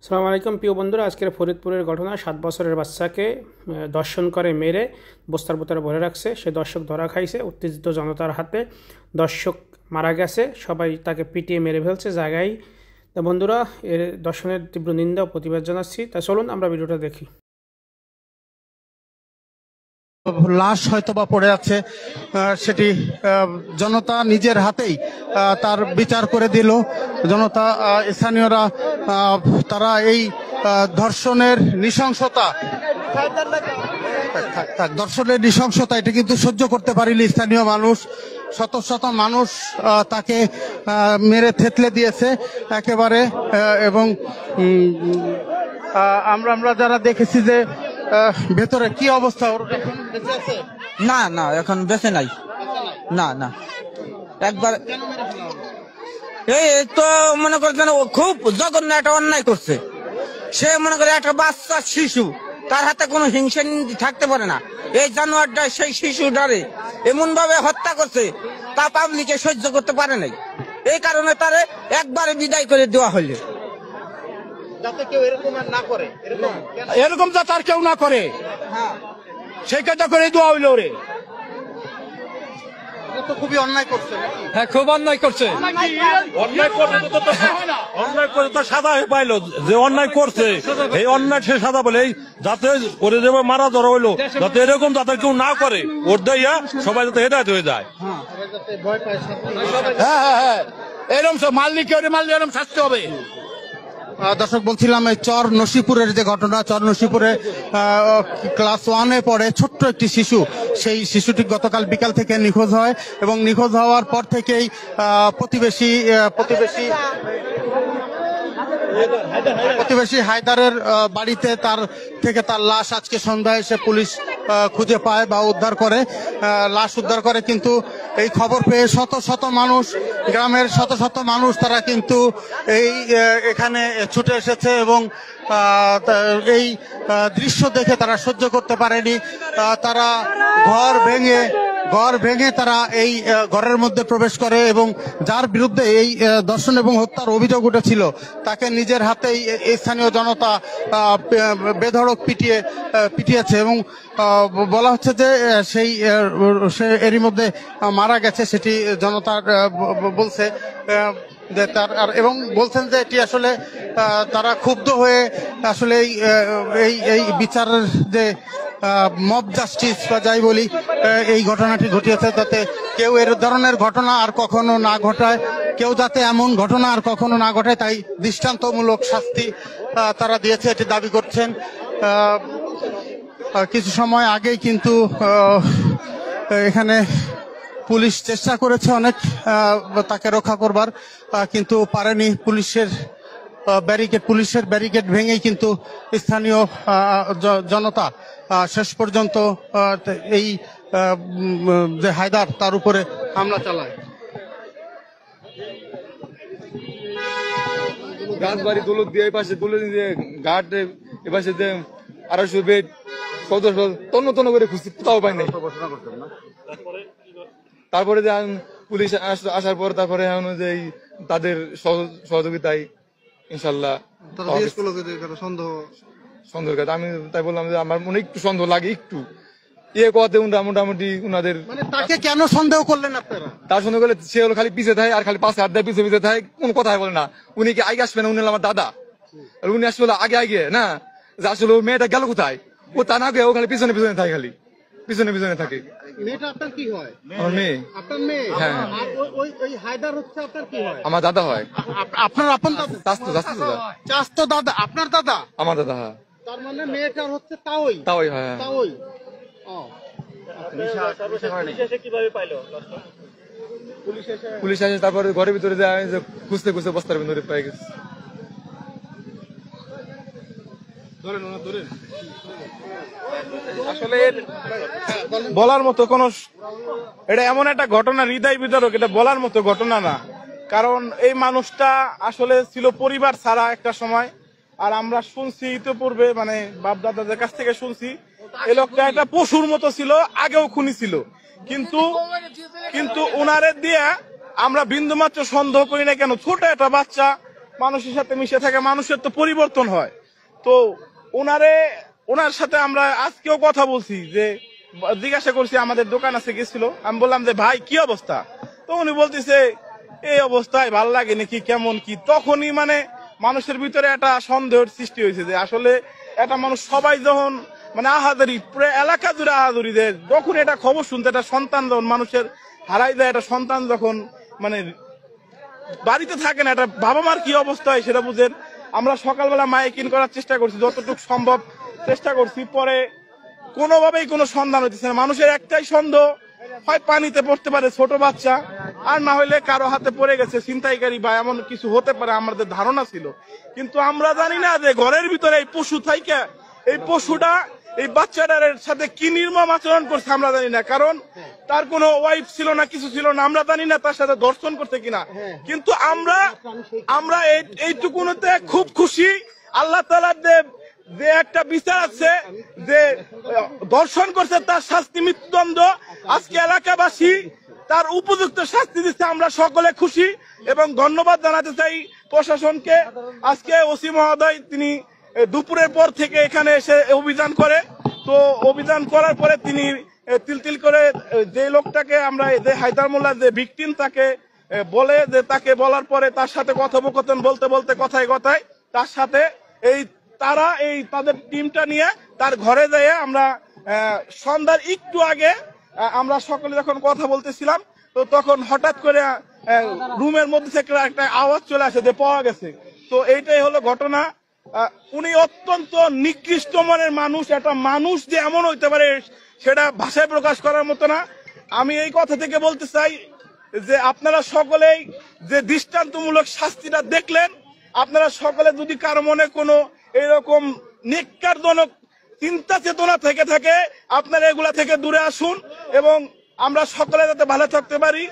আসসালামু আলাইকুম প্রিয় বন্ধুরা, আজকের ফরিদপুরের ঘটনা। 7 বছরের বাচ্চাকে দর্শন করে মেরে বস্তার ভিতরে ভরে রাখছে। সে দর্শক ধরা খাইছে উত্তেজিত জনতার হাতে। দর্শক মারা গেছে, সবাই তাকে পিটিয়ে মেরে ফেলছে জায়গায়। তা বন্ধুরা, এর দর্শনের তীব্র নিন্দা ও প্রতিবাদ জানাচ্ছি। তা চলুন আমরা ভিডিওটা দেখি। লাশ হয়তো বা পড়ে আছে, সেটি জনতা নিজের হাতেই তার বিচার করে দিল। জনতা, স্থানীয়রা তারা এই ধর্ষণের নৃশংসতা এটা কিন্তু সহ্য করতে পারেনি স্থানীয় মানুষ। শত শত মানুষ তাকে মেরে থেতলে দিয়েছে একেবারে। এবং আমরা যারা দেখেছি যে ভেতরে কি অবস্থা, ওর এখন বেঁচে আছে? না না, এখন বেঁচে নাই। না না, একবার এই তো মনে করছেন খুব জঘন্য একটা অন্যায় করছে। সে মনে করে একটা বাচ্চা শিশু, তার হাতে কোনো হিংসা থাকতে পারে না। এই জানোয়ারটা সেই শিশুটারে এমন ভাবে হত্যা করছে, তা পাবলিকে সহ্য করতে পারে নাই। এই কারণে তারে একবারে বিদায় করে দেওয়া হইল, যাতে কেউ এরকম আর না করে। এরকম যাতে আর কেউ না করে, সেই কাজটা করে দেওয়া হইলো রে। তো খুবই অন্যায় করছে। হ্যাঁ, খুব অন্যায় করছে। অন্যায় করে তো সাদা পাইলো, যে অন্যায় করছে এই অন্যায় সে সাদা বলে, যাতে করে দেবে মারা ধরা হইলো, যাতে এরকম যাতে কেউ না করে, ওর দেয়া সবাই যাতে হেদায়ত হয়ে যায়। হ্যাঁ হ্যাঁ হ্যাঁ, এরকম সব মালিক এরকম শাস্তি হবে। দর্শক, বলছিলাম এই চর নসিপুরের যে ঘটনা, চর নসিপুরে ক্লাস 1-এ পড়ে ছোট্ট একটি শিশু। সেই শিশুটি গতকাল বিকাল থেকে নিখোঁজ হয় এবং নিখোঁজ হওয়ার পর থেকেই প্রতিবেশী হায়দারের বাড়িতে তার লাশ আজকে সন্ধ্যায় এসে পুলিশ খুঁজে পায় বা লাশ উদ্ধার করে। কিন্তু এই খবর পেয়ে শত শত মানুষ, গ্রামের শত শত মানুষ তারা কিন্তু এখানে ছুটে এসেছে এবং এই দৃশ্য দেখে তারা সহ্য করতে পারেনি। তারা ঘর ভেঙে তারা এই ঘরের মধ্যে প্রবেশ করে এবং যার বিরুদ্ধে এই ধর্ষণ এবং হত্যার অভিযোগ উঠেছিল তাকে নিজের হাতেই স্থানীয় জনতা বেধড়ক পিটিয়েছে এবং বলা হচ্ছে যে সে এরই মধ্যে মারা গেছে, সেটি জনতা বলছে। এবং বলছেন যে এটি আসলে তারা ক্ষুব্ধ হয়ে আসলে এই বিচারের যে মব জাস্টিস বা যাই বলি, এই ঘটনাটি ঘটিয়েছে, যাতে কেউ এর ধরনের ঘটনা আর কখনো না ঘটায়, কেউ যাতে এমন ঘটনা আর কখনো না ঘটায়, তাই দৃষ্টান্তমূলক শাস্তি তারা দিয়েছে, এটি দাবি করছেন। কিছু সময় আগেই কিন্তু এখানে পুলিশ চেষ্টা করেছে অনেক তাকে রক্ষা করবার, কিন্তু পারেনি। পুলিশের ব্যারিকেড ভেঙেই কিন্তু স্থানীয় জনতা শেষ পর্যন্ত এই যে হায়দার তার উপরে হামলা চালায়। গাছবাড়ি দৌলত দিয়ে পাশে তুলে দিয়ে ঘাট এপাশে যে 250 বেড তন্ন করে খুঁজছি, তাও পাই নাই। তারপরে যে পুলিশ আসার পর তারপরে যে তাদের সহযোগিতায় ইনশাল্লাহ সন্দেহ। আমি তাই বললাম যে আমার মনে একটু সন্দেহ লাগে, একটু কথাতে মোটামুটি উনাদের। তাকে কেন সন্দেহ করলেন আপনারা? তার সন্দেহ করলে সে হলো খালি পিছিয়ে থাকে আর খালি পাশে হাত দেয়, পিছিয়ে থাকে, কোন কথাই বলে না। উনি কি আগে আসবে না? উনি আমার দাদা, আর উনি আসলে আগে না, যে আসলে মেয়েটা গেল কোথায়, ও তা না গিয়ে ও খালি পিছনে থাকে, খালি পিছনে থাকে। মেয়েটা আপনার কি হয়? আমার মেয়ে। আপনার মেয়ে? হ্যাঁ। ওই হায়দার হচ্ছে আপনার কি হয়? আমার দাদা হয়। আপনার আপন দাদা? চাস্তো দাদা? আপনার দাদা? আমার দাদা। হ্যাঁ। তার মানে মেয়েটার হচ্ছে তাওই? হয়। তাওই। পুলিশ আসে, তারপরে ঘরের ভিতরে যায় খুঁজতে বস্তার ভিতরে পেয়ে গেছে। আসলে বলার মতো কোন, এটা এমন একটা ঘটনা হৃদয় বিদারক, এটা বলার মতো ঘটনা না। কারণ এই মানুষটা আসলে ছিল পরিবার ছাড়া একটা সময়। আর আমরা শুনছি ইতিপূর্বে, মানে বাপ দাদাদের কাছ থেকে শুনছি, এই লোকটা একটা পশুর মতো ছিল, আগেও খুনি ছিল। কিন্তু ওনারে দিয়ে আমরা বিন্দুমাত্র সন্দেহ করি না। কেন? ছোট একটা বাচ্চা, মানুষের সাথে মিশে থাকে, মানুষের তো পরিবর্তন হয়। তো ওনার সাথে আমরা আজকেও কথা বলছি, যে জিজ্ঞাসা করছি, আমাদের দোকান আছে গেছিল, আমি বললাম যে ভাই কি অবস্থা, তো উনি বলতেছে এই অবস্থায় ভাল লাগে নাকি কেমন কি। তখনই মানে মানুষের ভিতরে একটা সন্দেহের সৃষ্টি হয়েছে যে আসলে একটা মানুষ সবাই যখন মানে আহাজারি পুরো এলাকা জুড়ে আহাজারি দেয়, যখন এটা খবর শুনতে, একটা সন্তান যখন মানুষের হারাই যায়, একটা সন্তান যখন মানে বাড়িতে থাকে না, একটা বাবা মার কি অবস্থা হয় সেটা বুঝেন। আমরা সকালবেলা মাইকিং করার চেষ্টা করছি, যতটুকু সম্ভব চেষ্টা করছি, পরে কোনোভাবেই কোনো সন্ধান হইতেছে না। মানুষের একটাই সন্দেহ, হয় পানিতে পড়তে পারে ছোট বাচ্চা, আর না হলে কারো হাতে পড়ে গেছে ছিনতাইকারী বা এমন কিছু হতে পারে, আমাদের ধারণা ছিল। কিন্তু আমরা জানি না যে ঘরের ভিতরে এই পশু থাইকা এই পশুটা এই বাচ্চাটার সাথে কি নির্মম আচরণ করছে আমরা জানি না, কারণ তার কোনো ওয়াইফ ছিল না, কিছু ছিল না, আমরা জানি না তার সাথে দর্শন করতে কিনা। কিন্তু আমরা এইটুকুতে খুব খুশি, আল্লাহ তাআলার যে একটা বিচার আছে, যে দর্শন করছে তার শাস্তি মৃত্যুদণ্ড, আজকে এলাকাবাসী তার উপযুক্ত শাস্তি দিচ্ছে, আমরা সকলে খুশি এবং ধন্যবাদ জানাতে চাই প্রশাসনকে। আজকে ওসি মহোদয় তিনি দুপুরের পর থেকে এখানে এসে অভিযান করে, তো অভিযান করার পরে তিনি তিল করে যে লোকটাকে আমরা যে হায়দার মোল্লা যে ভিকটিম তাকে বলে, যে তাকে বলার পরে তার সাথে কথোপকথন বলতে বলতে কথায় কথায় তার সাথে তাদের টিমটা নিয়ে তার ঘরে যেয়ে আমরা সন্ধ্যার একটু আগে আমরা সকলে যখন কথা বলতেছিলাম, তো তখন হঠাৎ করে রুমের মধ্যে থেকে একটা আওয়াজ চলে আসে যে পাওয়া গেছে। তো এইটাই হলো ঘটনা। উনি অত্যন্ত নিকৃষ্ট মনের মানুষ, একটা মানুষ যে এমন হইতে পারে সেটা ভাষায় প্রকাশ করার মতো না। আমি এই কথা থেকে বলতে চাই যে আপনারা সকলেই যে দৃষ্টান্তমূলক শাস্তিটা দেখলেন, আপনারা সকলে যদি কারো মনে কোনো এরকম নিকারজনক চিন্তা চেতনা থেকে থাকে, আপনারা এগুলা থেকে দূরে আসুন এবং আমরা সকলে যাতে ভালো থাকতে পারি।